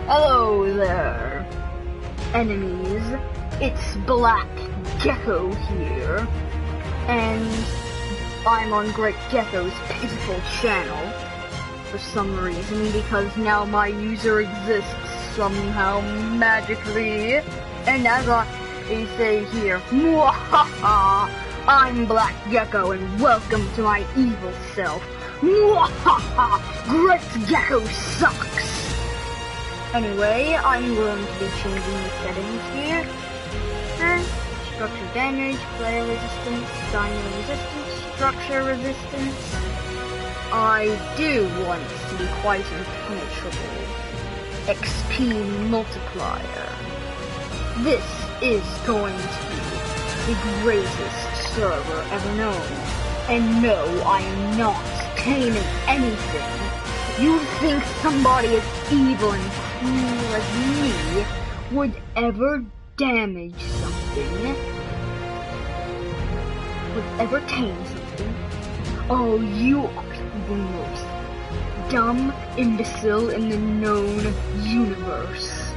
Hello there, enemies. It's Black Gecko here, and I'm on Great Gecko's pitiful channel for some reason, because now my user exists somehow magically, and as I say here, Mwahaha, I'm Black Gecko and welcome to my evil self. Mwahaha, Great Gecko sucks! Anyway, I'm going to be changing the settings here. Structure damage, player resistance, dino resistance, structure resistance. I do want it to be quite impenetrable. XP multiplier. This is going to be the greatest server ever known. And no, I am not taming anything. You think somebody as evil and cruel as me would ever damage something? Would ever tame something? Oh, you are the most dumb imbecile in the known universe.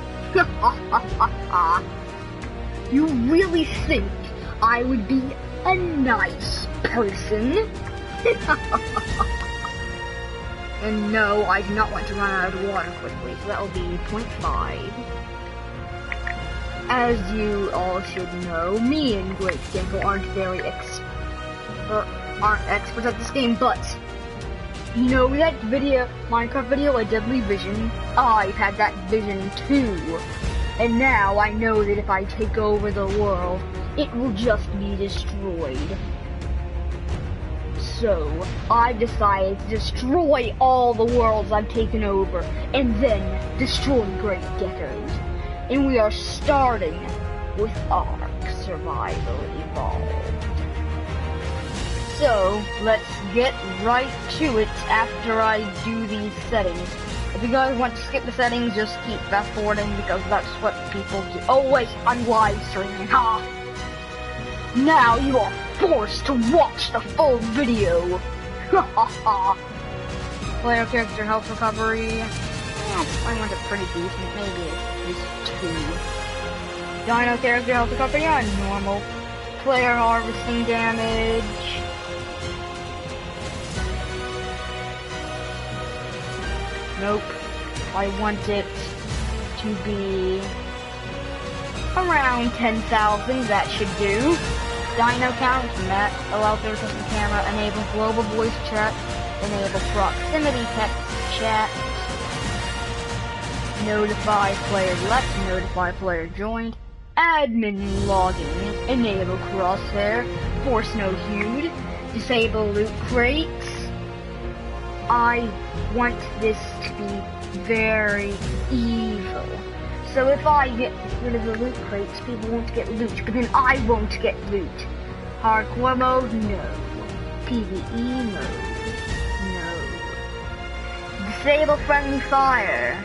You really think I would be a nice person? And no, I do not want to run out of water quickly, so that will be 0.5. As you all should know, me and Great Gecko aren't very experts at this game, but you know that Minecraft video, A Deadly Vision? I've had that vision too. And now I know that if I take over the world, it will just be destroyed. So, I've decided to destroy all the worlds I've taken over, and then destroy Great Geckos. And we are starting with Ark Survival Evolved. So, let's get right to it after I do these settings. If you guys want to skip the settings, just keep fast forwarding because that's what people do. Oh wait, I'm live streaming, ha! Now you are forced to watch the full video! Ha ha ha! Player character health recovery. I want it pretty decent, maybe at least 2. Dino character health recovery on normal. Player harvesting damage. Nope. I want it to be around 10,000, that should do. Dino count, met, allow third-person camera, enable global voice chat, enable proximity text chat, notify player left, notify player joined, admin login, enable crosshair, force no HUD, disable loot crates. I want this to be very evil. So if I get rid of the loot crates, people won't get loot, but then I won't get loot. Hardcore mode? No. PvE mode? No. Disable friendly fire?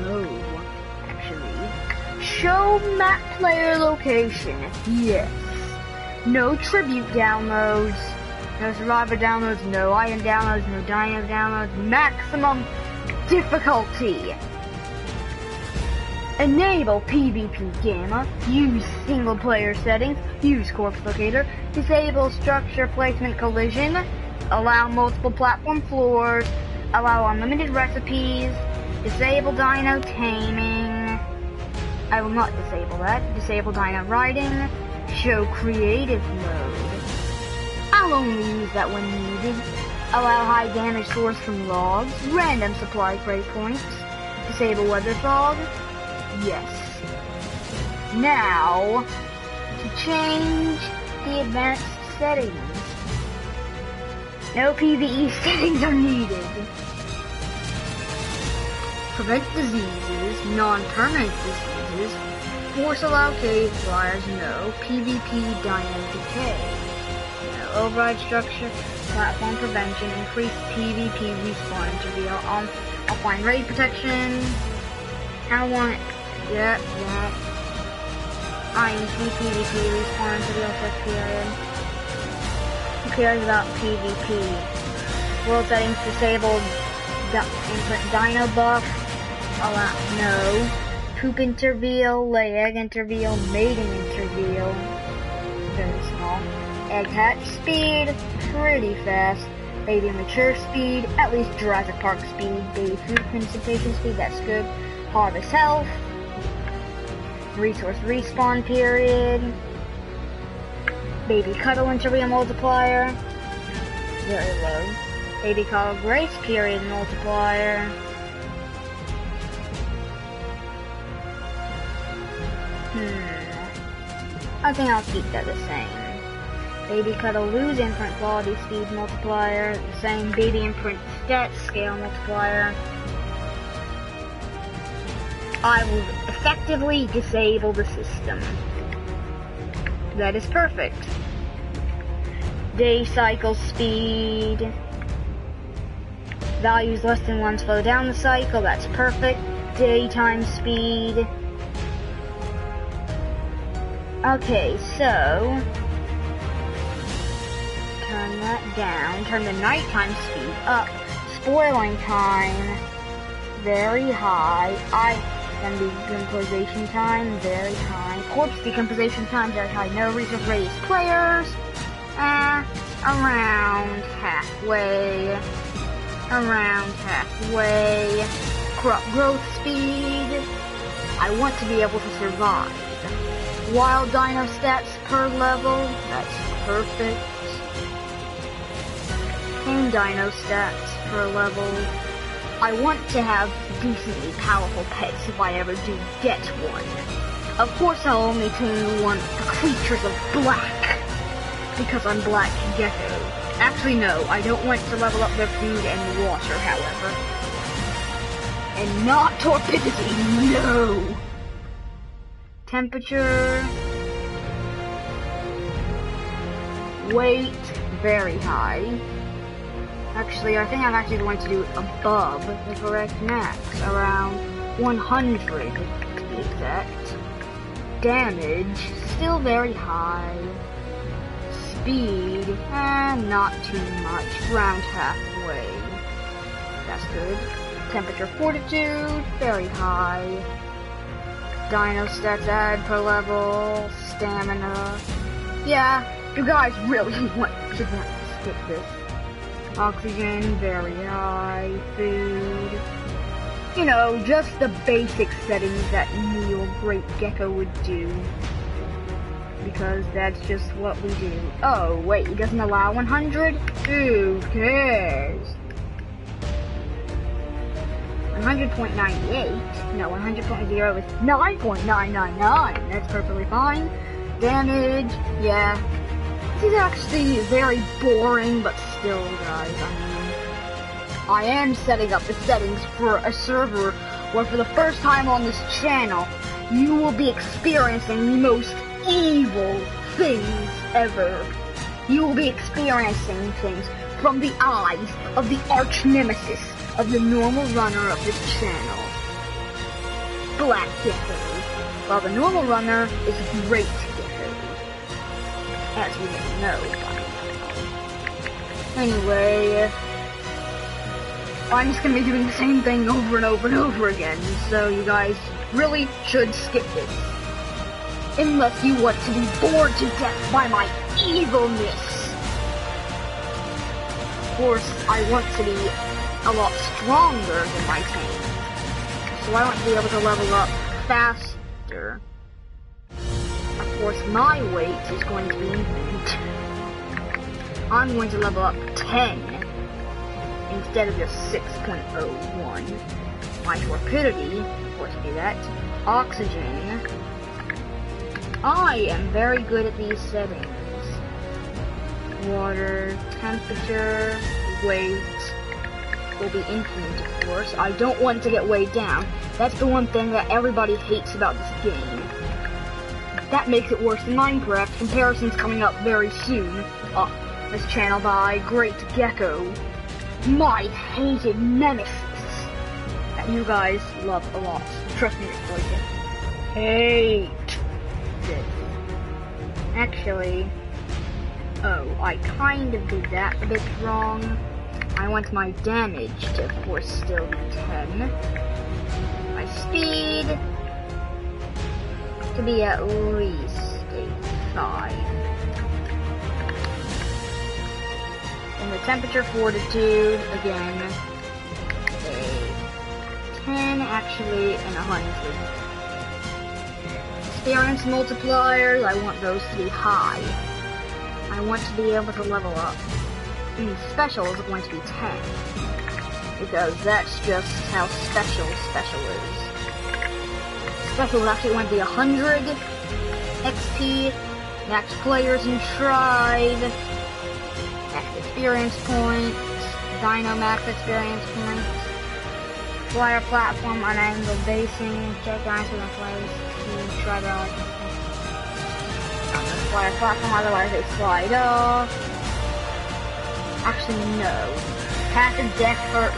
No, actually. Show map player location? Yes. No tribute downloads. No survivor downloads, no item downloads, no dino downloads, maximum difficulty. Enable PvP gamma, use single player settings, use corpse locator, disable structure placement collision, allow multiple platform floors, allow unlimited recipes, disable dino taming. I will not disable that. Disable dino riding, show creative mode. I'll only use that when needed. Allow high damage source from logs, random supply crate points, disable weather fog. Yes. Now, to change the advanced settings. No PvE settings are needed. Prevent diseases, non-permanent diseases, force allow cave flyers, no, PvP dino decay. Override structure, platform prevention, increase PvP respawn interview. I'll find raid protection. I want, yeah. INC PvP respawn interview FFPIN. Who cares about PvP? World settings disabled Imprint dino buff. No. Poop interview, lay egg interview, mating interview. Very small. Egg hatch speed, pretty fast. Baby mature speed, at least Jurassic Park speed. Baby food presentation speed, that's good. Harvest health. Resource respawn period. Baby cuddle interview multiplier. Very low. Baby cuddle grace period multiplier. I think I'll keep that the same. Baby cuddle lose imprint quality speed multiplier. The same. Baby imprint stats scale multiplier. I will effectively disable the system. That is perfect. Day cycle speed. Values less than 1 slow down the cycle. That's perfect. Daytime speed. Okay, so turn that down. Turn the nighttime speed up. Spoiling time very high. Then decomposition time very high. Corpse decomposition time very high. No resource radius players. Around halfway. Crop growth speed. I want to be able to survive. Wild dino stats per level, that's perfect. Tame dino stats per level. I want to have decently powerful pets if I ever do get one. Of course I'll only tame the creatures of black, because I'm Black Gecko. Actually no, I don't want to level up their food and water, however. And not torpidity, no! Temperature, weight, very high. Actually, I think I'm actually going to do it above the correct max, around 100 to be exact. Damage, still very high. Speed, not too much, around halfway. That's good. Temperature, fortitude, very high. Dino stats add per level, stamina. Yeah, you guys really should want to skip this. Oxygen, very high. Food. You know, just the basic settings that me or Great Gecko would do. Because that's just what we do. Oh, wait, he doesn't allow 100? Who cares? 100.98? No, 100.0 is 9.999. That's perfectly fine. Damage, yeah. This is actually very boring, but still, guys, I am setting up the settings for a server where for the first time on this channel, you will be experiencing the most evil things ever. You will be experiencing things from the eyes of the arch nemesis of the normal runner of this channel, Black Gecko, while the normal runner is Great Gecko, as we may know by now. Anyway, I'm just gonna be doing the same thing over and over and over again, so you guys really should skip this. Unless you want to be bored to death by my evilness. Of course, I want to be a lot stronger than my team, so I want to be able to level up faster. Of course, my weight is going to be infinite. I'm going to level up 10 instead of just 6.01. My torpidity, of course, do that. Oxygen. I am very good at these settings. Water, temperature, weight will be infinite, of course. I don't want to get weighed down. That's the one thing that everybody hates about this game. That makes it worse than Minecraft. Comparisons coming up very soon. This channel by Great Gecko, my hated nemesis that you guys love a lot. Trust me, it's like it. Hate this. Actually, oh, I kind of did that a bit wrong. I want my damage to, of course, still be 10. My speed to be at least a 5. And the temperature fortitude, again, a 10 actually, and 100. Experience multipliers, I want those to be high. I want to be able to level up. And specials are going to be 10. Because that's just how special is. Special is actually going to be 100 XP, max players and tribe, max experience points, Dino max experience points, flyer platform on angle basing, check dinosaurs in place, tribe allies. Flyer platform, otherwise they slide off. Actually, no. Passive death for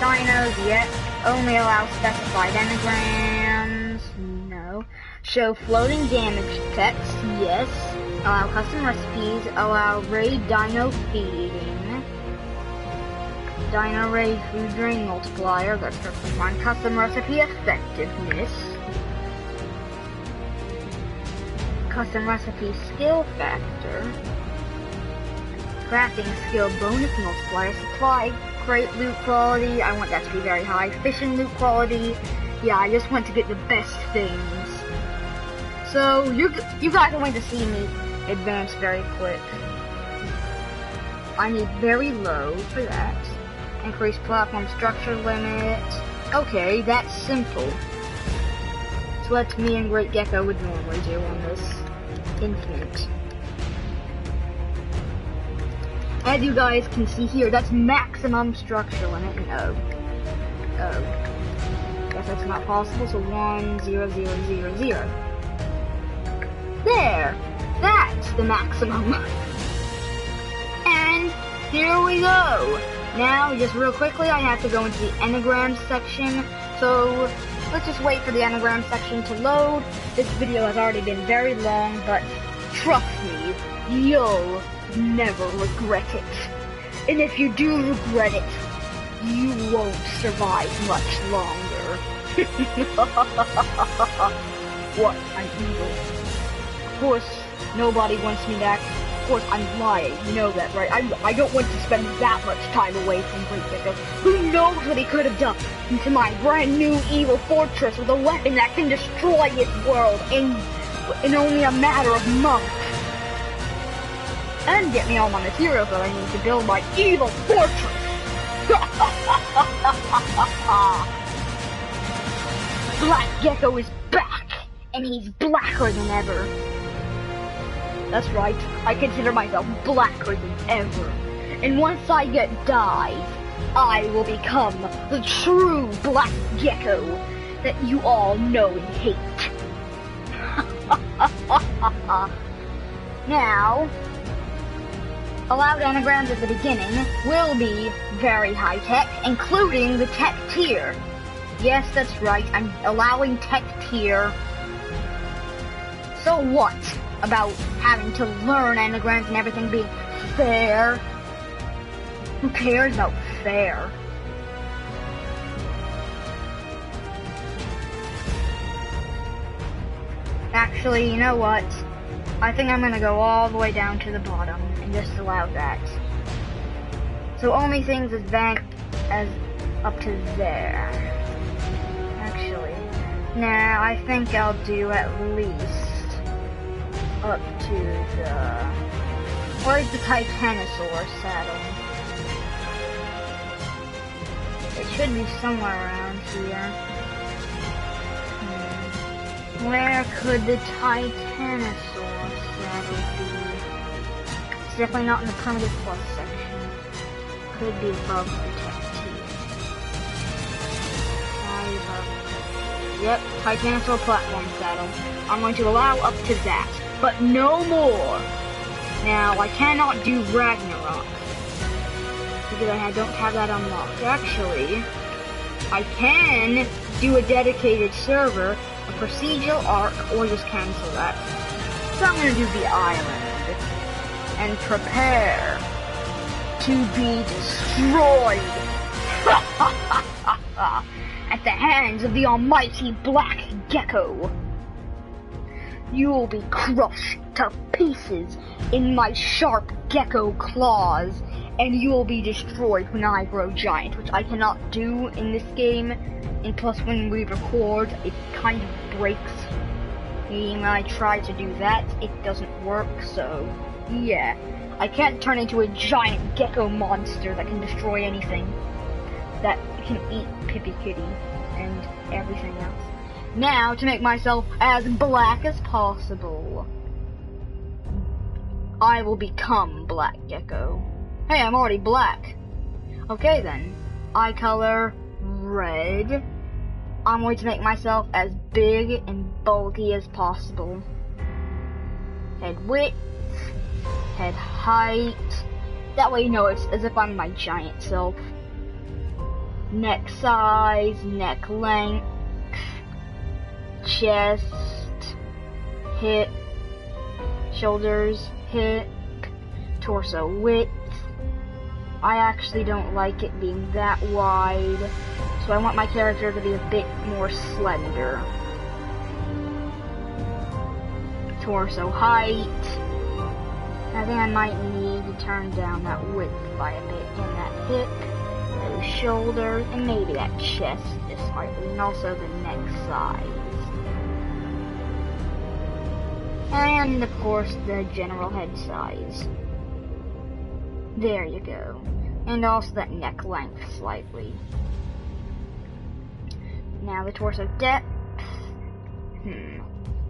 dinos, yet. Only allow specified anagrams, no. Show floating damage text, yes. Allow custom recipes, allow raid dino feeding. Dino raid food drain multiplier, that's perfectly fine. Custom recipe effectiveness. Custom recipe skill factor. Crafting skill bonus multiplier. Supply crate loot quality, I want that to be very high. Fishing loot quality, yeah, I just want to get the best things. So you guys are going to see me advance very quick. I need very low for that. Increase platform structure limit. Okay, that's simple. It's what me and Great Gecko would normally do on this infinite. As you guys can see here, that's maximum structure limit, and guess that's not possible, so 1, 0, 0, 0, 0. There! That's the maximum. And here we go! Now, just real quickly, I have to go into the anagram section, so let's just wait for the anagram section to load. This video has already been very long, but trust me, you'll never regret it. And if you do regret it, you won't survive much longer. What? I'm evil. Of course, nobody wants me back. Of course, I'm lying. You know that, right? I don't want to spend that much time away from Great Gecko. Who knows what he could have done into my brand new evil fortress with a weapon that can destroy his world in only a matter of months. And get me all my materials that I need to build my evil fortress! Black Gecko is back! And he's blacker than ever. That's right, I consider myself blacker than ever. And once I get dyes, I will become the true Black Gecko that you all know and hate. Now, allowed anagrams at the beginning will be very high-tech, including the tech tier. Yes, that's right, I'm allowing tech tier. So what about having to learn anagrams and everything being fair? Who cares about fair? Actually, you know what? I think I'm gonna go all the way down to the bottom and just allow that. So only things advance as up to there. Actually, nah, I think I'll do at least up to the... Where's the Titanosaur saddle? It should be somewhere around here. Where could the Titanosaur saddle be? It's definitely not in the primitive plus section. Could be above the tech tier. Yep, Titanosaur platform saddle. I'm going to allow up to that, but no more. Now, I cannot do Ragnarok because I don't have that unlocked. Actually, I can do a dedicated server, a procedural arc, or just cancel that. So I'm going to do the island and prepare to be destroyed at the hands of the almighty Black Gecko. You will be crushed to pieces in my sharp gecko claws, and you will be destroyed when I grow giant, which I cannot do in this game. And plus, when we record, it kind of breaks. When I try to do that, it doesn't work, so yeah. I can't turn into a giant gecko monster that can destroy anything. That can eat Pippi Kitty and everything else. Now, to make myself as black as possible, I will become Black Gecko. Hey, I'm already black. Okay then, eye color red. I'm going to make myself as big and bulky as possible. Head width, head height. That way you know it's as if I'm my giant self. Neck size, neck length, chest, hip, shoulders, hip, torso width. I actually don't like it being that wide, so I want my character to be a bit more slender. Torso height. I think I might need to turn down that width by a bit in that hip, those shoulders, and maybe that chest just slightly, and also the neck size. And, of course, the general head size. There you go. And also that neck length slightly. Now the torso depth.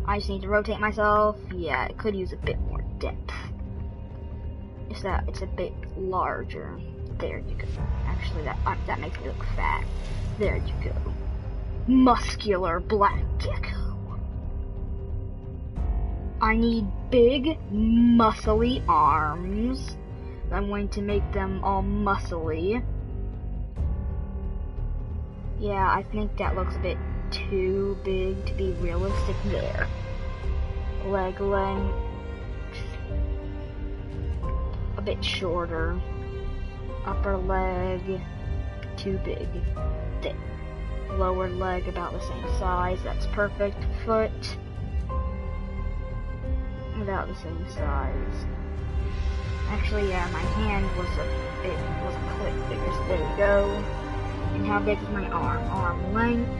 I just need to rotate myself. Yeah, it could use a bit more depth. It's a bit larger. There you go. Actually, that makes me look fat. There you go. Muscular Black Gecko. I need big, muscly arms. I'm going to make them all muscly. Yeah, I think that looks a bit too big to be realistic there. Leg length. A bit shorter. Upper leg. Too big. There. Lower leg about the same size. That's perfect. Foot. About the same size. Actually, yeah, my hand was a clip bigger, so there you go. And how big is my arm? Arm length.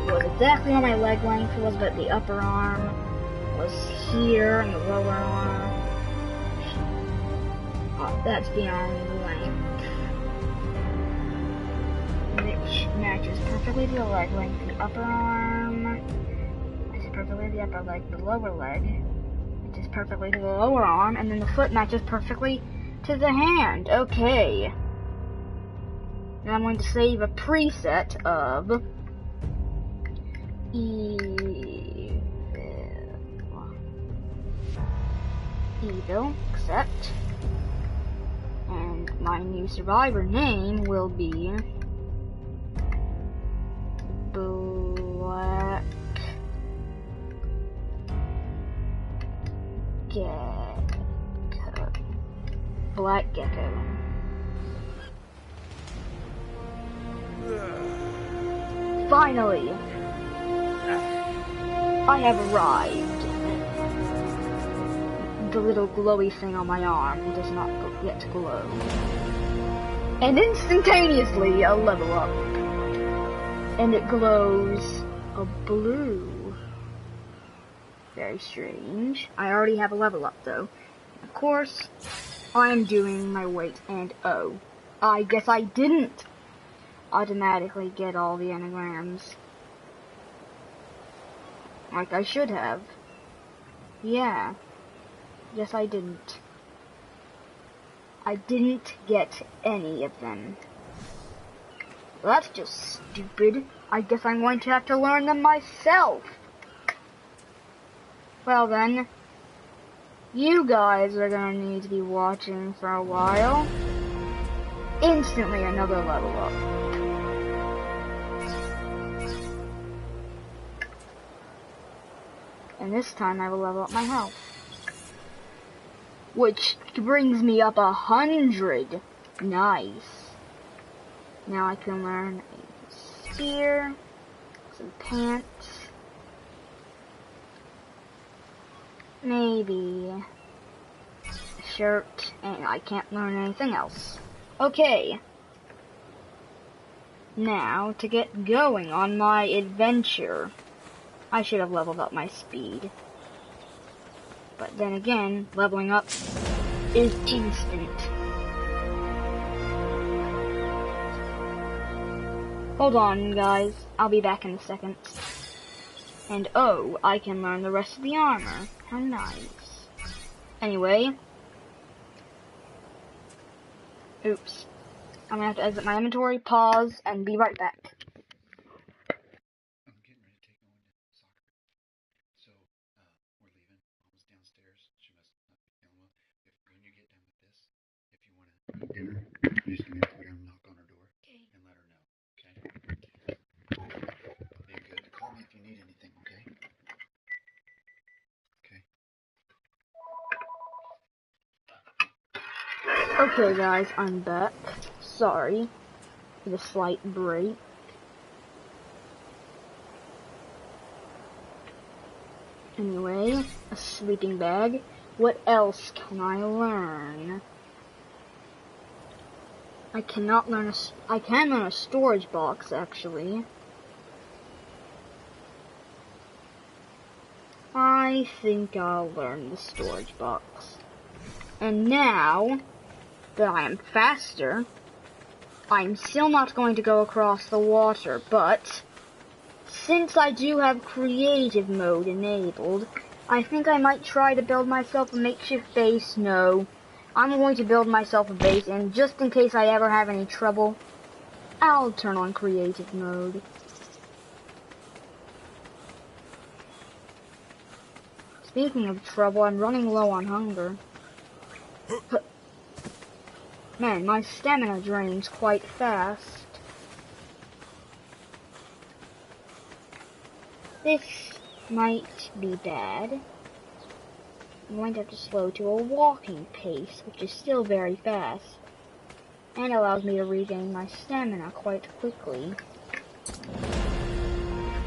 It was exactly how my leg length was, but the upper arm was here, and the lower arm. Oh, that's the arm length. Which matches perfectly to the leg length. The upper arm matches perfectly to the upper leg, the lower leg. Matches perfectly to the lower arm, and then the foot matches perfectly to the hand. Okay. Now I'm going to save a preset of Evil, accept. And my new survivor name will be Black Gecko. Black Gecko. Finally, I have arrived. The little glowy thing on my arm does not yet glow. And instantaneously, a level up. And it glows a blue. Very strange. I already have a level up though. Of course, I am doing my weight, and oh, I guess I didn't automatically get all the anagrams. Like I should have. Yeah. Yes, I didn't. I didn't get any of them. Well, that's just stupid. I guess I'm going to have to learn them myself. Well then, you guys are gonna need to be watching for a while. Instantly another level up. And this time I will level up my health. which brings me up 100. Nice. Now I can learn a steer, some pants, maybe a shirt, and I can't learn anything else. Okay. Now, to get going on my adventure, I should have leveled up my speed. But then again, leveling up is instant. Hold on, guys. I'll be back in a second. And oh, I can learn the rest of the armor. How nice. Anyway. Oops. I'm gonna have to exit my inventory, pause, and be right back. I'm getting ready to take Owen to soccer. So, we're leaving. Mom's downstairs. She must not be feeling well. When you get done with this, if you want to eat dinner, you're just going to put her and knock on her door and let her know, okay? Be good. Call me if you need anything, okay? Okay, guys, I'm back. Sorry for the slight break. Anyway, a sleeping bag. What else can I learn? I can learn a storage box, actually. I think I'll learn the storage box. And now that I am faster, I'm still not going to go across the water, but since I do have creative mode enabled, I think I might try to build myself a makeshift base. No, I'm going to build myself a base, and just in case I ever have any trouble, I'll turn on creative mode. Speaking of trouble, I'm running low on hunger. Man, my stamina drains quite fast. This might be bad. I'm going to have to slow to a walking pace, which is still very fast, and allows me to regain my stamina quite quickly.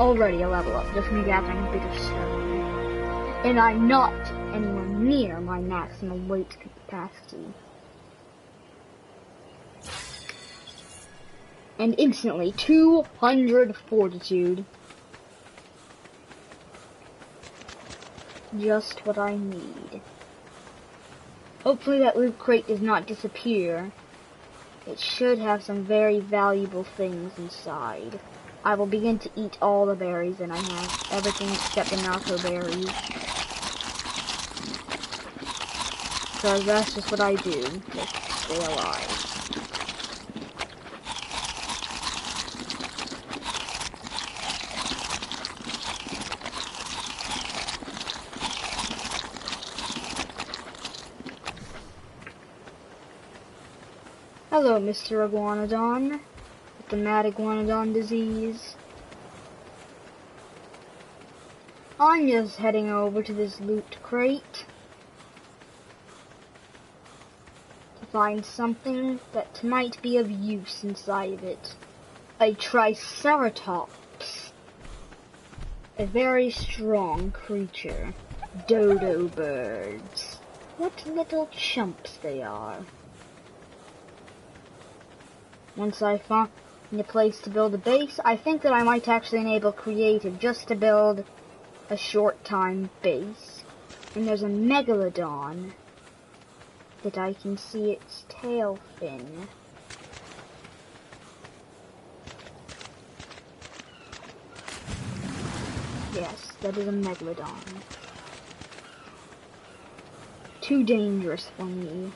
Already a level up, just me gathering a bit of stone. And I'm not anywhere near my maximum weight capacity. And instantly, 200 fortitude. Just what I need. Hopefully that loot crate does not disappear. It should have some very valuable things inside. I will begin to eat all the berries, and I have everything except the narco berries. Because that's just what I do to stay alive. Hello, Mr. Iguanodon, with the mad iguanodon disease. I'm just heading over to this loot crate to find something that might be of use inside of it. A triceratops. A very strong creature. Dodo birds. What little chumps they are. Once I find a place to build a base, I think that I might actually enable creative just to build a short time base. And there's a megalodon that I can see its tail fin. Yes, that is a megalodon. Too dangerous for me.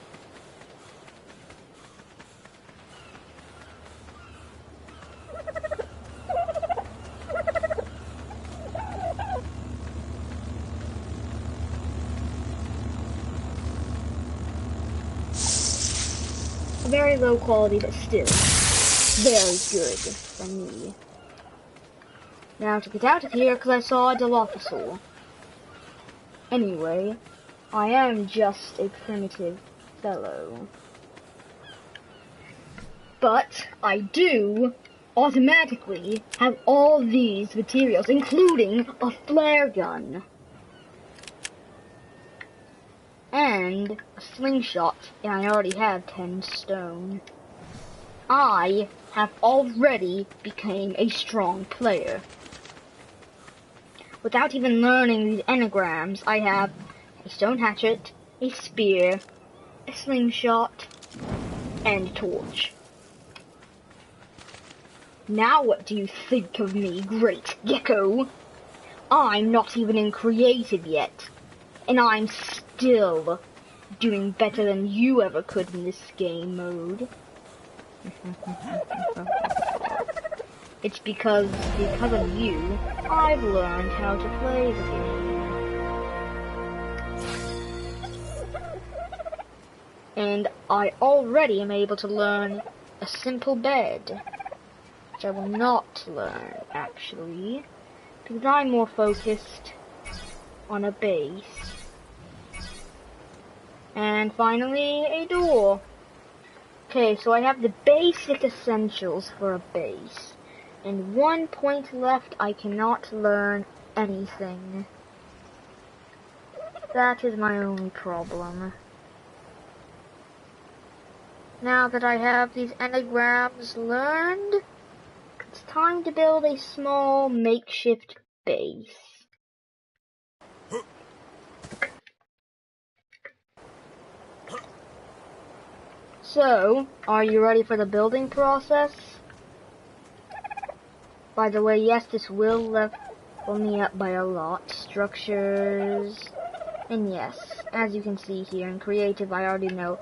Very low quality, but still very good for me. Now to get out of here, because I saw a Dilophosaur. Anyway, I am just a primitive fellow. But I do automatically have all these materials, including a flare gun. And a slingshot, and I already have 10 stone. I have already become a strong player. Without even learning these engrams, I have a stone hatchet, a spear, a slingshot, and a torch. Now what do you think of me, great gecko? I'm not even in creative yet, and I'm still doing better than you ever could in this game mode. It's because of you, I've learned how to play the game. And I already am able to learn a simple bed, which I will not learn, actually, because I'm more focused on a base. And finally, a door. Okay, so I have the basic essentials for a base. And 1 point left, I cannot learn anything. That is my only problem. Now that I have these engrams learned, it's time to build a small makeshift base. So, are you ready for the building process? By the way, yes, this will level me up by a lot. Structures, and yes, as you can see here in creative, I already know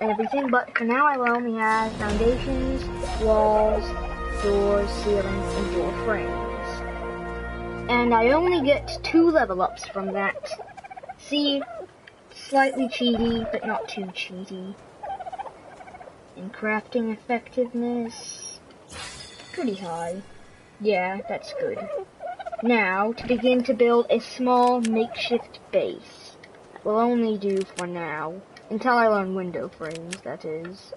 everything, but for now I will only have foundations, walls, doors, ceilings, and door frames. And I only get 2 level ups from that. See, slightly cheaty, but not too cheaty. And crafting effectiveness, pretty high. Yeah, that's good. Now, to begin to build a small makeshift base. That will only do for now. Until I learn window frames, that is.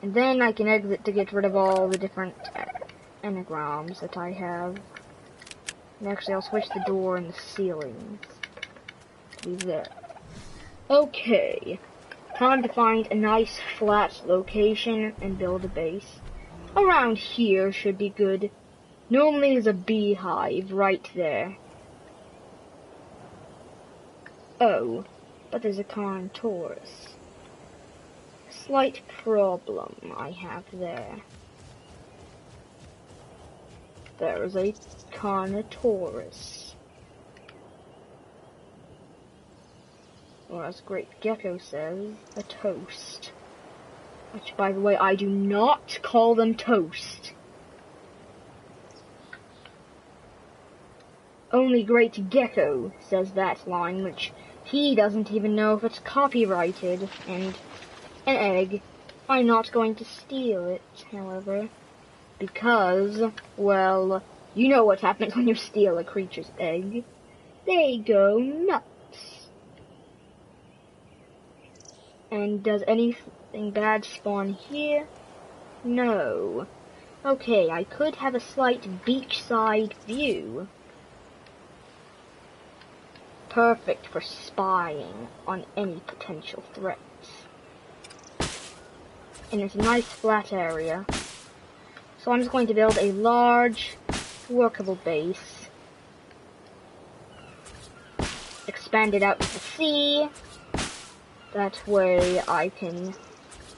And then I can exit to get rid of all the different engrams that I have. And actually, I'll switch the door and the ceilings to be there. Okay. Time to find a nice flat location and build a base. Around here should be good. Normally there's a beehive right there. Oh, but there's a Carnotaurus. Slight problem I have there. There's a Carnotaurus. Or as Great Gecko says, a toast. Which, by the way, I do not call them toast. Only Great Gecko says that line, which he doesn't even know if it's copyrighted. And an egg. I'm not going to steal it, however. Because, well, you know what happens when you steal a creature's egg. They go nuts. And does anything bad spawn here? No. Okay, I could have a slight beachside view. Perfect for spying on any potential threats. And it's a nice flat area. So I'm just going to build a large, workable base. Expand it out to the sea. That way I can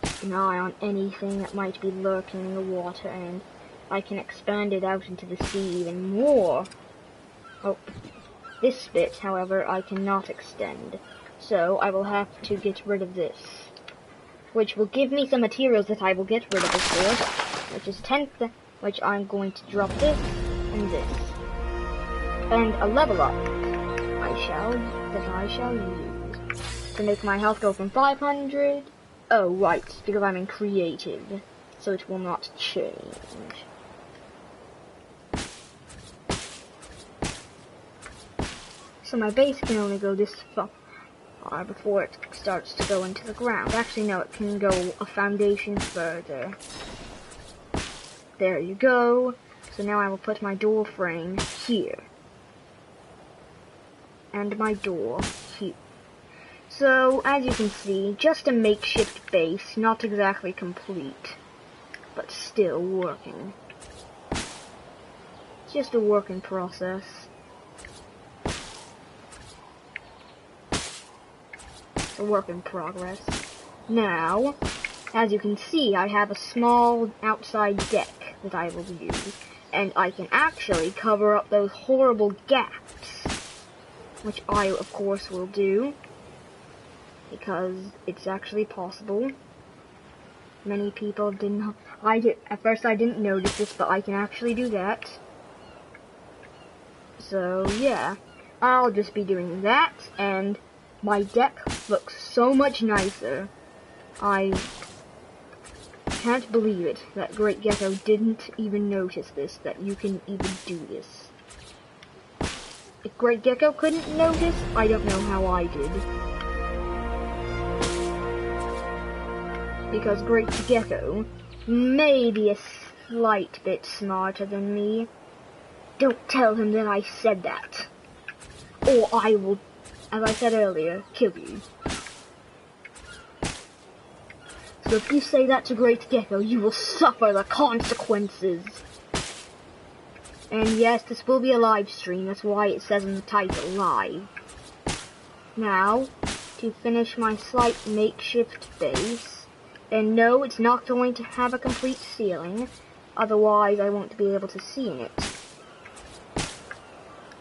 keep an eye on anything that might be lurking in the water, and I can expand it out into the sea even more. Oh, this bit, however, I cannot extend. So I will have to get rid of this. Which will give me some materials that I will get rid of, of course. Which is 10th, which I'm going to drop this and this. And a level up I shall use. To make my health go from 500. Oh, right, because I'm in creative, so it will not change. so my base can only go this far before it starts to go into the ground. Actually, no, it can go a foundation further. There you go. So now I will put my door frame here. And my door here. So, as you can see, just a makeshift base, not exactly complete, but still working. It's just a work in process. It's a work in progress. Now, as you can see, I have a small outside deck that I will use, and I can actually cover up those horrible gaps, which I, of course, will do. Because it's actually possible. Many people didn't. At first I didn't notice this, but I can actually do that. So yeah, I'll just be doing that, and my deck looks so much nicer. I can't believe it that Great Gecko didn't even notice this, that you can even do this. If Great Gecko couldn't notice, I don't know how I did. Because Great Gecko may be a slight bit smarter than me. Don't tell him that I said that, or I will, as I said earlier, kill you. So if you say that to Great Gecko, you will suffer the consequences. And yes, this will be a live stream, that's why it says in the title, live. Now, to finish my slight makeshift base. And no, it's not going to have a complete ceiling, otherwise I won't be able to see in it.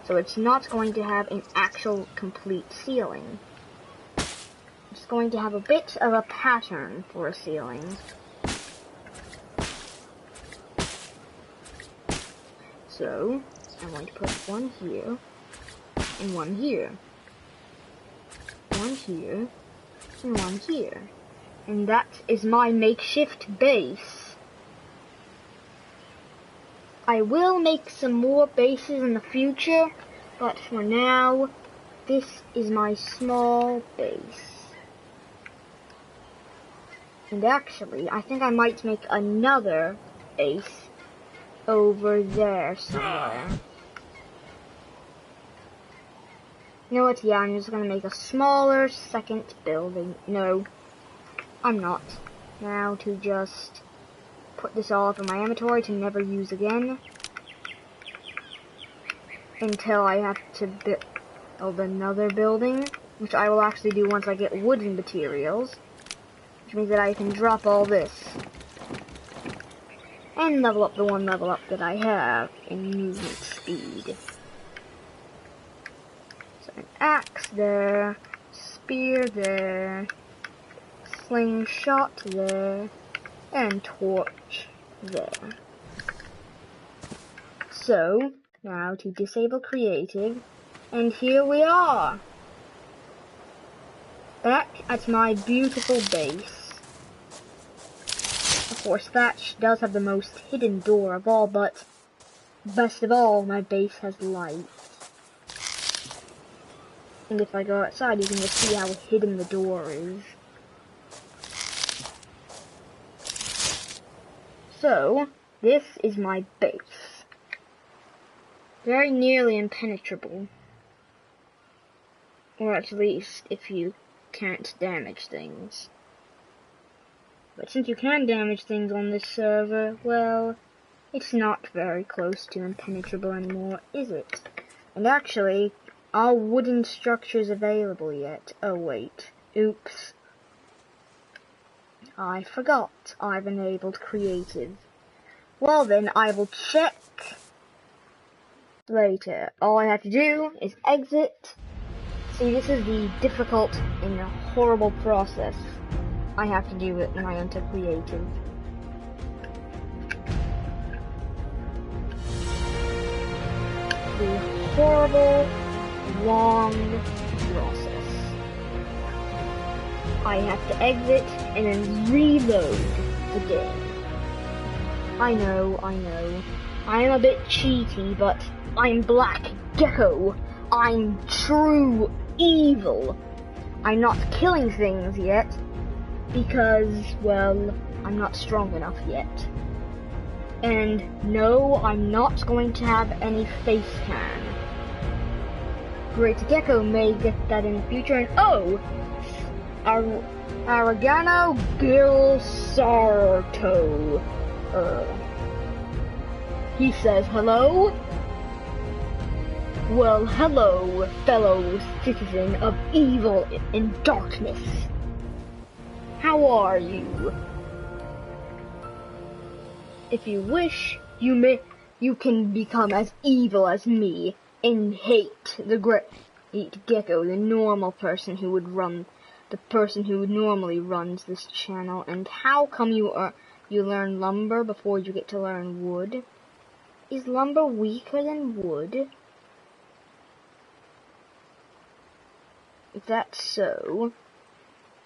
So it's not going to have an actual complete ceiling. It's going to have a bit of a pattern for a ceiling. So, I'm going to put one here, and one here. One here, and one here. And that is my makeshift base. I will make some more bases in the future, but for now, this is my small base. And actually, I think I might make another base over there somewhere. You know what, yeah, I'm just gonna make a smaller second building. No. I'm not. Now to just put this all up in my inventory to never use again. Until I have to build another building, which I will actually do once I get wooden materials. Which means that I can drop all this. And level up the one level up that I have in movement speed. So an axe there, spear there, slingshot there, and torch there. So, now to disable creative, and here we are! Back at my beautiful base. Of course, Thatch does have the most hidden door of all, but best of all, my base has light. And if I go outside, you can just see how hidden the door is. So, this is my base. Very nearly impenetrable. Or at least, if you can't damage things. But since you can damage things on this server, well, it's not very close to impenetrable anymore, is it? And actually, are wooden structures available yet? Oh wait, oops. I forgot I've enabled creative. Well then, I will check later. All I have to do is exit. See, this is the difficult and horrible process I have to do it when I enter creative. The horrible, long process. I have to exit and then reload the game. I know. I am a bit cheaty, but I'm Black Gecko. I'm true evil. I'm not killing things yet because, well, I'm not strong enough yet. And no, I'm not going to have any face cam. Great Gecko may get that in the future, and oh! Aragano Gilsarto. He says hello? Well, hello, fellow citizen of evil and darkness. How are you? If you wish, you can become as evil as me and hate the Great Gecko, the normal person who would run, the person who normally runs this channel. And how come you learn lumber before you get to learn wood? Is lumber weaker than wood? If that's so,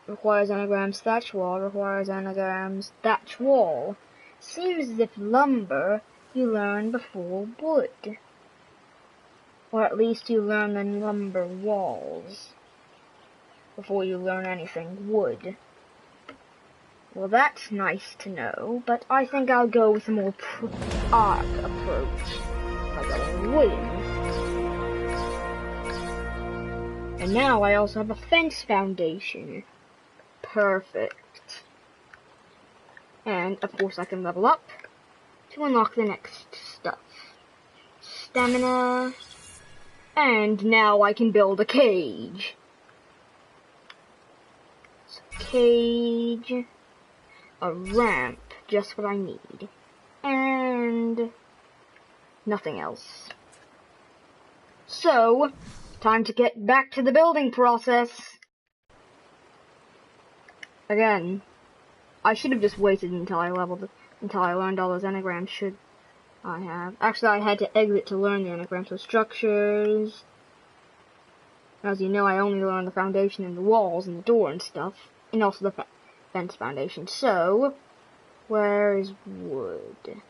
requires anagrams thatch wall, requires anagrams thatch wall. Seems as if lumber you learn before wood. Or at least you learn the lumber walls before you learn anything wood. Well, that's nice to know, but I think I'll go with a more Ark approach by going wooden. And now I also have a fence foundation. Perfect. And of course I can level up to unlock the next stuff. Stamina. And now I can build a cage. So, cage. A ramp. Just what I need. And nothing else. So, time to get back to the building process. Again, I should have just waited until I learned all those anagrams. Should I have? Actually, I had to exit to learn the anagrams. So structures. As you know, I only learned the foundation and the walls and the door and stuff, and also the fence foundation. So, where is wood?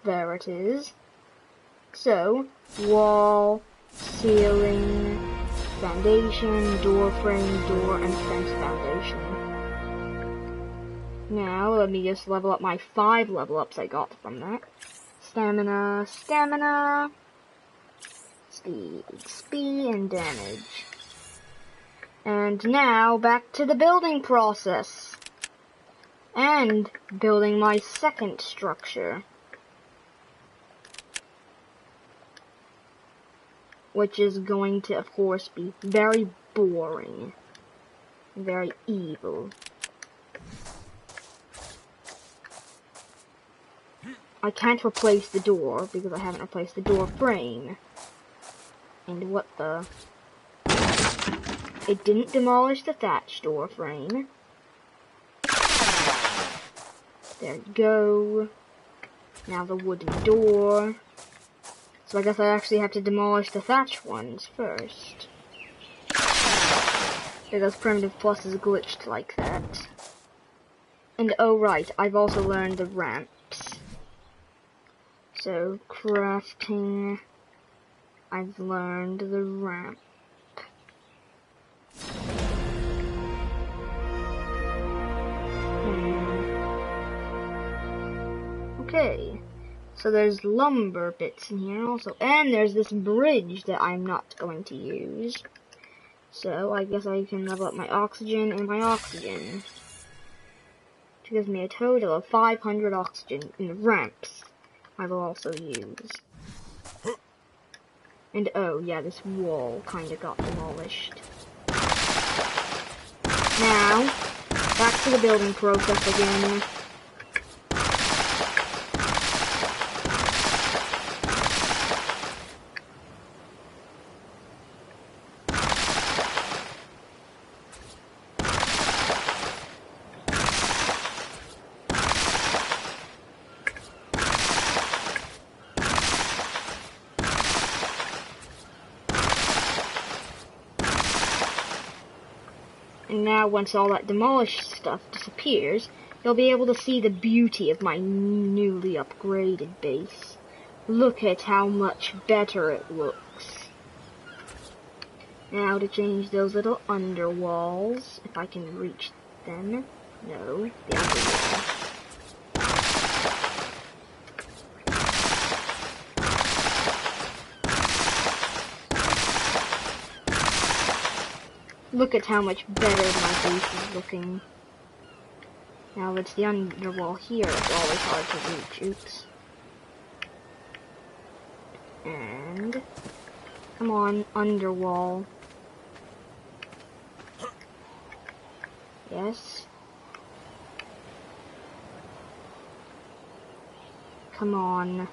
There it is. So, wall, ceiling, foundation, door frame, door, and fence foundation. Now, let me just level up my 5 level ups I got from that. Stamina, stamina, speed, speed, and damage. And now, back to the building process. And building my second structure. Which is going to, of course, be very boring. Very evil. I can't replace the door because I haven't replaced the door frame. And what the... It didn't demolish the thatch door frame. There you go. Now the wooden door. So I guess I actually have to demolish the thatch ones first. Because Primitive Plus is glitched like that. And oh right, I've also learned the ramps. So crafting, I've learned the ramp. Okay. So there's lumber bits in here also, and there's this bridge that I'm not going to use. So I guess I can level up my oxygen and my oxygen. Which gives me a total of 500 oxygen in the ramps I will also use. And oh yeah, this wall kinda got demolished. Now, back to the building process again. And now, once all that demolished stuff disappears, you'll be able to see the beauty of my newly upgraded base. Look at how much better it looks. Now to change those little underwalls, if I can reach them. No, the underwall. Look at how much better my base is looking. Now it's the underwall here. It's always hard to reach. Oops. And come on, underwall. Yes. Come on.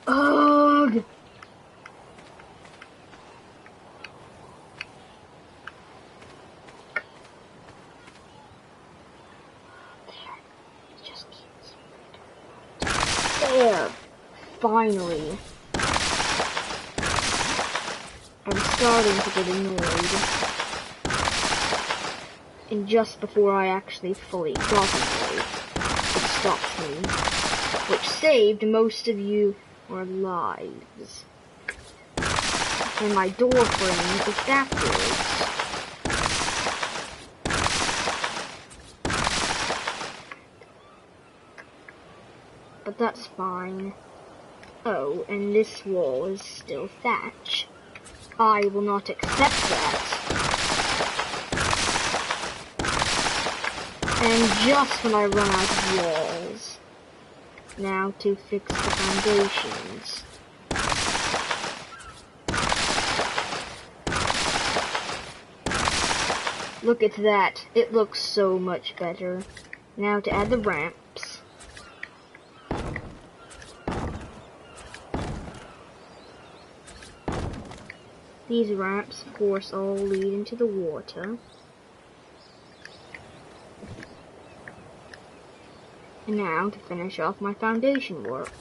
Ugh! There! Finally! I'm starting to get annoyed. And just before I actually fully got annoyed, it stopped me. Which saved most of your lives. And my door frame is backwards. But that's fine. Oh, and this wall is still thatch. I will not accept that. And just when I run out of walls. Now to fix the foundations. Look at that. It looks so much better. Now to add the ramps. These ramps, of course, all lead into the water. And now to finish off my foundation work.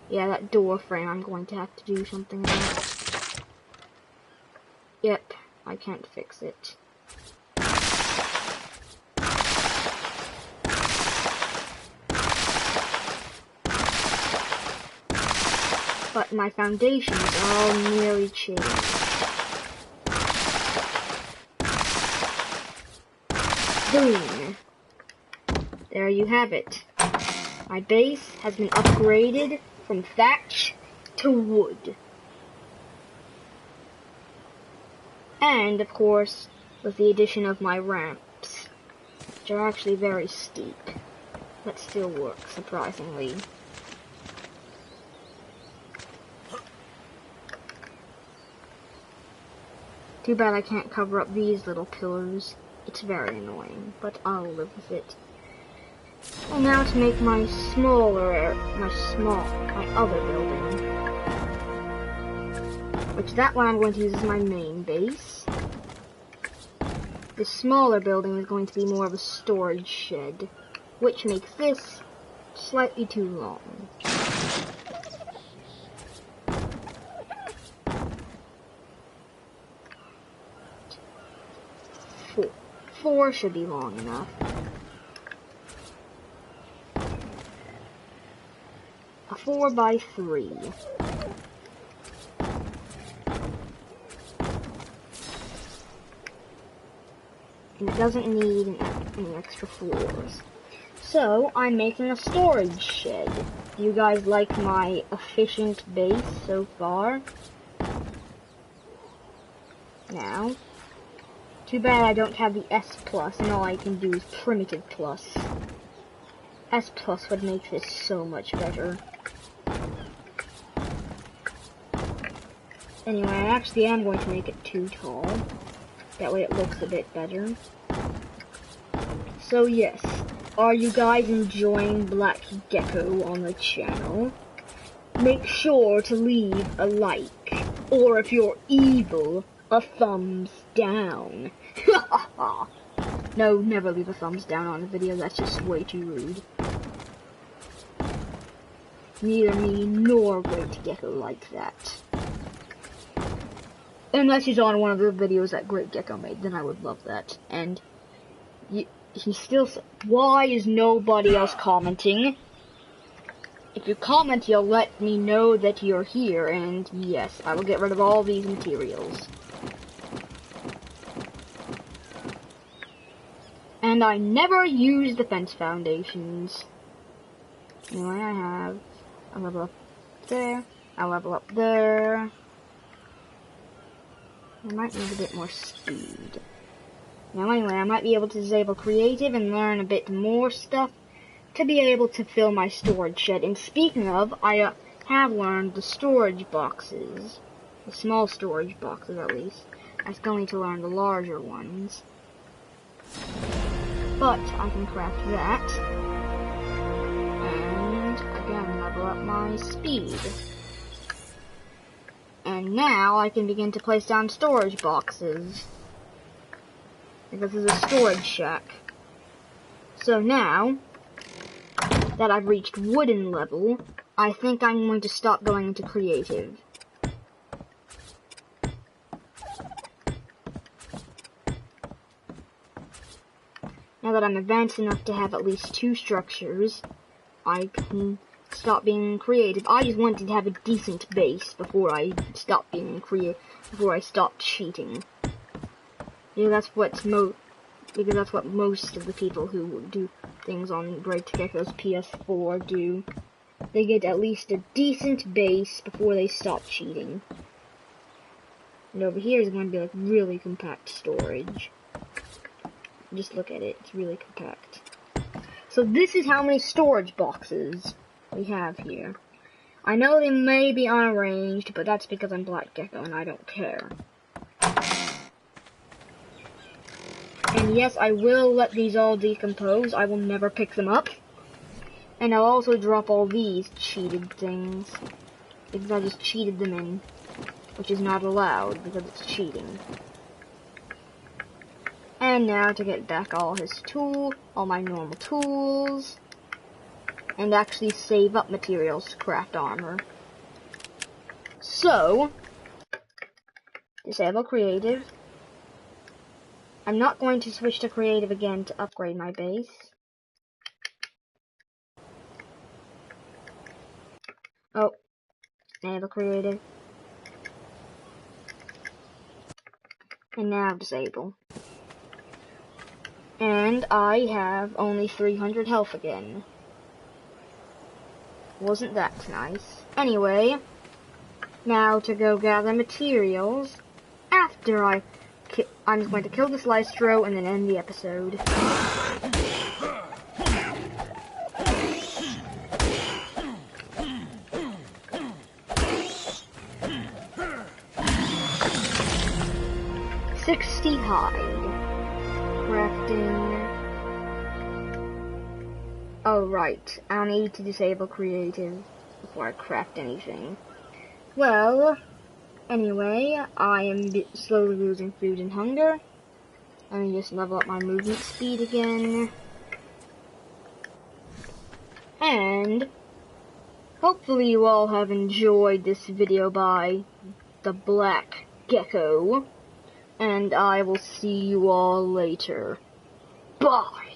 Yeah, that door frame I'm going to have to do something about. Yep, I can't fix it. But my foundations are all nearly changed. Boom! There you have it. My base has been upgraded from thatch to wood. And, of course, with the addition of my ramps, which are actually very steep, but still work, surprisingly. Too bad I can't cover up these little pillars. It's very annoying, but I'll live with it. And now to make my other building. Which that one I'm going to use as my main base. The smaller building is going to be more of a storage shed, which makes this slightly too long. Four should be long enough. A 4x3. And it doesn't need any extra floors. So, I'm making a storage shed. Do you guys like my efficient base so far? Now, too bad I don't have the S+, and all I can do is primitive plus. S+ would make this so much better. Anyway, I actually am going to make it too tall. That way it looks a bit better. So yes, are you guys enjoying Black Gecko on the channel? Make sure to leave a like, or if you're evil, a thumbs down. No, never leave a thumbs down on a video, that's just way too rude. Neither me nor Great Gecko like that. Unless he's on one of the videos that Great Gecko made, then I would love that. And Why is nobody else commenting? If you comment, you'll let me know that you're here, and yes, I will get rid of all these materials. And I never use the fence foundations. Anyway, I have a level up there, a level up there. I might need a bit more speed. Now anyway, I might be able to disable creative and learn a bit more stuff to be able to fill my storage shed. And speaking of, I have learned the storage boxes. The small storage boxes, at least. I still need to learn the larger ones. But I can craft that. And again, level up my speed. And now I can begin to place down storage boxes. Because this is a storage shack. So now that I've reached wooden level, I think I'm going to stop going into creative. Now that I'm advanced enough to have at least 2 structures, I can stop being creative. I just wanted to have a decent base before I stopped being before I stopped cheating. Yeah, that's what most of the people who do things on Great Gecko's PS4 do. They get at least a decent base before they stop cheating. And over here is going to be like really compact storage. Just look at it, it's really compact. So this is how many storage boxes we have here. I know they may be unarranged, but that's because I'm Black Gecko and I don't care. And yes, I will let these all decompose. I will never pick them up. And I'll also drop all these cheated things. Because I just cheated them in. Which is not allowed because it's cheating. And now to get back all my normal tools. And actually save up materials to craft armor. So, disable creative. I'm not going to switch to creative again to upgrade my base. Oh, enable creative. And now disable. And I have only 300 health again. Wasn't that nice? Anyway, now to go gather materials after I'm just going to kill this Lystro and then end the episode. $60 hide. Crafting. Oh right, I'll need to disable creative before I craft anything. Well, anyway, I am slowly losing food and hunger. Let me just level up my movement speed again. And hopefully you all have enjoyed this video by the Black Gecko. And I will see you all later. Bye!